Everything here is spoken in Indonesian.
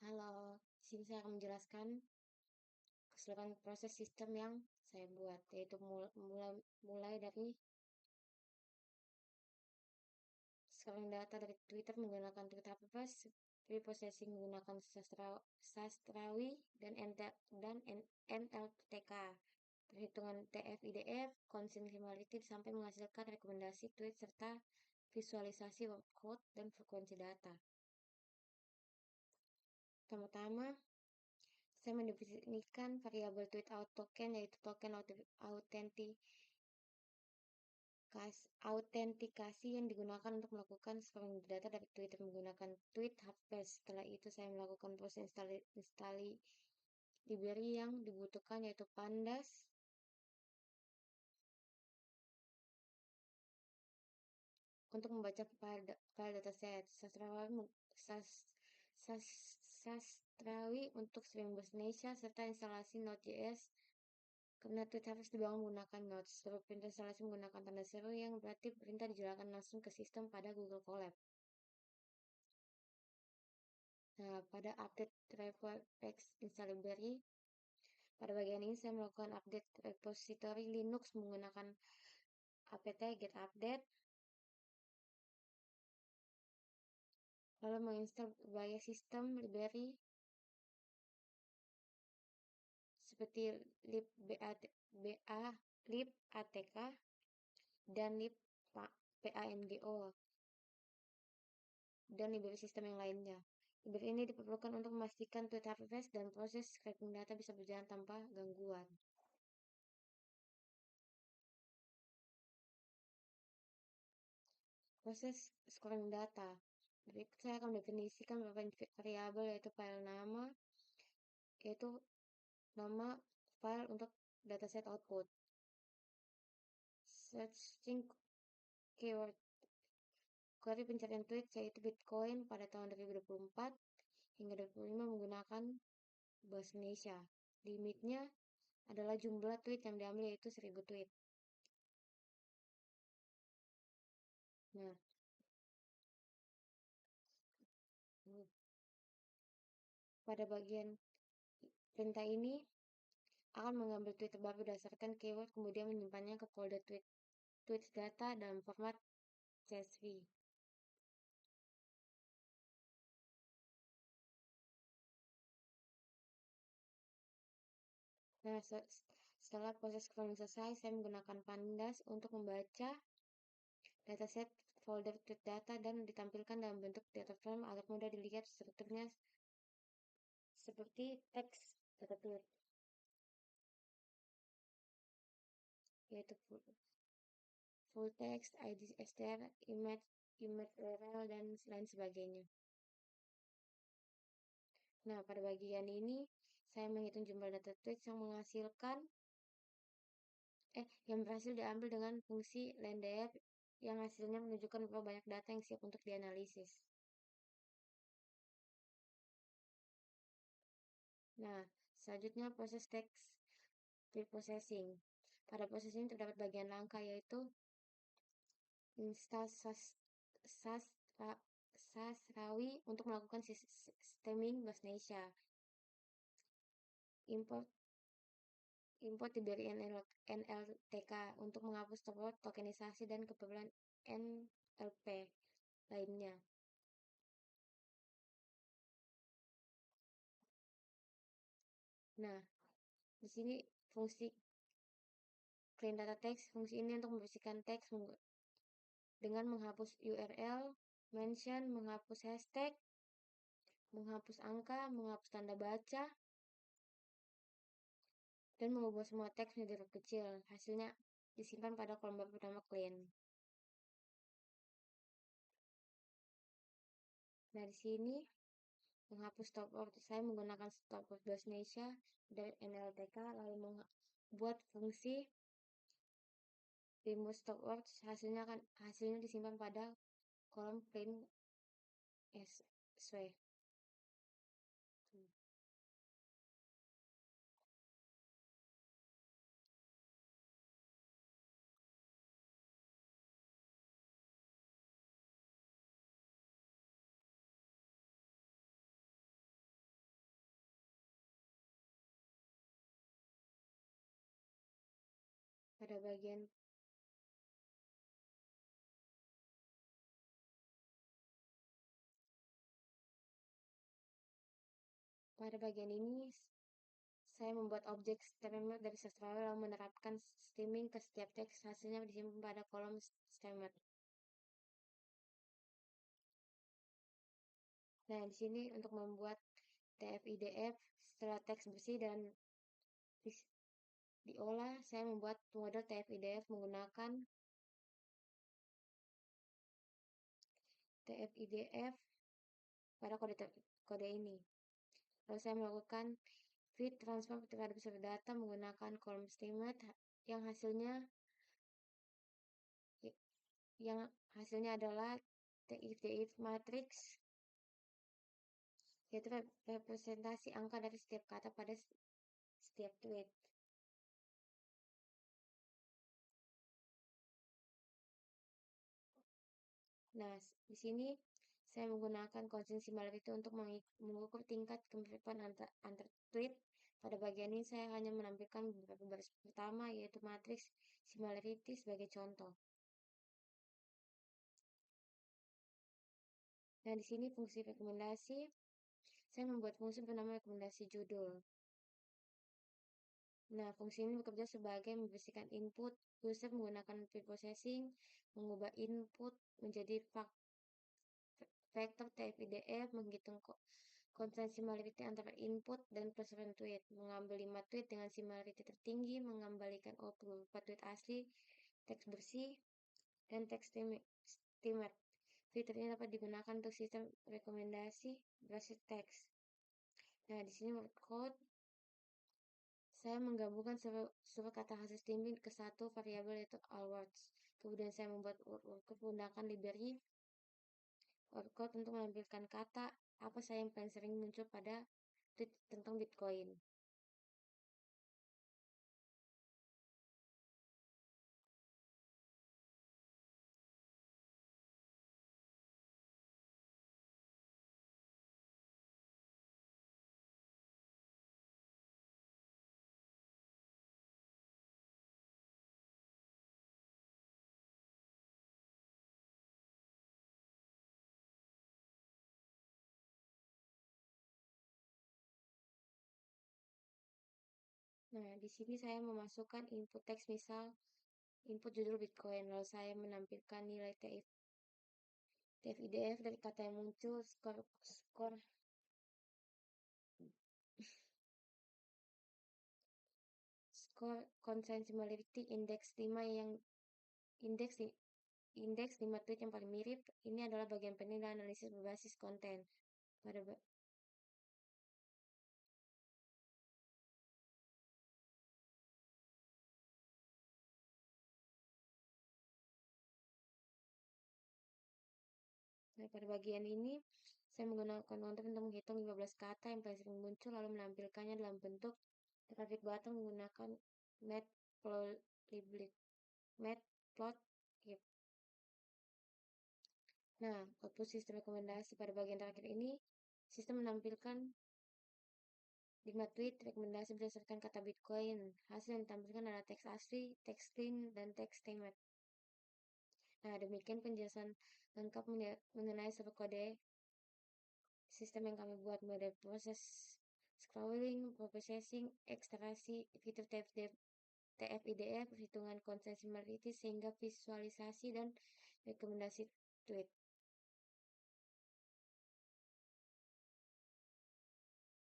Halo, di sini saya akan menjelaskan keseluruhan proses sistem yang saya buat, yaitu mulai dari scaling data dari Twitter menggunakan Twitter HPPass, pre-processing menggunakan sastrawi dan NLTK, perhitungan TF-IDF, consensuality sampai menghasilkan rekomendasi tweet serta visualisasi workload dan frekuensi data. Pertama-tama, saya mendefinisikan variabel tweet out token, yaitu token autentikasi yang digunakan untuk melakukan scrolling data dari Twitter menggunakan tweet HPPass. Setelah itu saya melakukan proses install library yang dibutuhkan, yaitu pandas, untuk membaca file dataset, sastrawi untuk streaming bahasa Indonesia, serta instalasi Node.js. Karena tweet harus dibangun menggunakan Nodes, seluruh perintah instalasi menggunakan tanda seru yang berarti perintah dijalankan langsung ke sistem pada Google Colab. Nah, pada update repo.ex install library, pada bagian ini saya melakukan update repository Linux menggunakan apt get update, lalu menginstal berbagai sistem library seperti libATK dan libpango dan library sistem yang lainnya. Library ini diperlukan untuk memastikan tweet HPPass dan proses scraping data bisa berjalan tanpa gangguan. Proses scrolling data. Berikut saya akan mendefinisikan beberapa variabel, yaitu file nama, yaitu nama file untuk dataset output. Searching keyword. Query pencarian tweet yaitu Bitcoin pada tahun 2024 hingga 2025 menggunakan bahasa Indonesia. Limitnya adalah jumlah tweet yang diambil, yaitu 1000 tweet. Nah, pada bagian perintah ini akan mengambil tweet terbaru berdasarkan keyword, kemudian menyimpannya ke folder tweet data dalam format CSV. Nah, setelah proses scrolling selesai, saya menggunakan pandas untuk membaca dataset folder tweet data dan ditampilkan dalam bentuk data frame agar mudah dilihat strukturnya seperti teks data tweet, yaitu full text, ID str, image URL, dan lain sebagainya. Nah, pada bagian ini saya menghitung jumlah data tweets yang berhasil diambil dengan fungsi Landair yang hasilnya menunjukkan berapa banyak data yang siap untuk dianalisis. Nah, selanjutnya proses text preprocessing. Pada proses ini terdapat bagian langkah, yaitu install sastrawi untuk melakukan stemming bahasa Indonesia, import library NLTK untuk menghapus tokenisasi dan keperluan NLP lainnya. Nah, di sini fungsi clean data text. Fungsi ini untuk membersihkan teks dengan menghapus URL, mention, menghapus hashtag, menghapus angka, menghapus tanda baca, dan mengubah semua teks menjadi huruf kecil. Hasilnya disimpan pada kolom bernama clean. Nah, di sini menghapus stopword, saya menggunakan stopword bahasa Indonesia dari NLTK, lalu membuat fungsi remove stopword. Hasilnya disimpan pada kolom clean sw. pada bagian ini saya membuat objek streamer dari Sastrawi lalu menerapkan streaming ke setiap teks, hasilnya disimpan pada kolom streamer. Nah, di sini untuk membuat TF-IDF setelah teks bersih dan diolah, saya membuat model TF-IDF menggunakan TF-IDF pada kode ini. Lalu saya melakukan feed transform pada besar data menggunakan kolom streamer yang hasilnya adalah TF matrix, yaitu representasi angka dari setiap kata pada setiap tweet. Nah, di sini saya menggunakan constant similarity untuk mengukur tingkat kemiripan antar tweet. Pada bagian ini saya hanya menampilkan beberapa baris pertama, yaitu matriks similarity sebagai contoh. Nah, di sini fungsi rekomendasi, saya membuat fungsi bernama rekomendasi judul. Nah, fungsi ini bekerja sebagai membersihkan input user menggunakan preprocessing, mengubah input menjadi vektor TF-IDF, menghitung konsen similarity antara input dan perseran tweet, mengambil 5 tweet dengan similarity tertinggi, mengembalikan output berupa tweet asli, teks bersih, dan teks steamer. Fitur ini dapat digunakan untuk sistem rekomendasi berbasis teks. Nah, di sini word code, saya menggabungkan seluruh kata hasil streaming ke satu variabel yaitu all words. Kemudian saya membuat word code menggunakan library word code untuk menampilkan kata apa saja yang paling sering muncul pada tweet tentang Bitcoin. Nah, di sini saya memasukkan input teks, misal input judul Bitcoin, lalu saya menampilkan nilai TF-IDF dari kata yang muncul, skor konsen similarity indeks 5 yang indeks 5 tweet yang paling mirip. Ini adalah bagian penting dari analisis berbasis konten. Pada bagian ini, saya menggunakan konten untuk menghitung 15 kata yang paling sering muncul, lalu menampilkannya dalam bentuk grafik button menggunakan matplotlib. Nah, output sistem rekomendasi pada bagian terakhir ini, sistem menampilkan 5 tweet rekomendasi berdasarkan kata Bitcoin. Hasil yang ditampilkan adalah teks asli, teks string, dan teks statement. Nah, demikian penjelasan lengkap mengenai seluruh kode sistem yang kami buat, mulai proses scrolling, processing, ekstraksi, fitur TF-IDF, perhitungan konsen similarity, sehingga visualisasi dan rekomendasi tweet.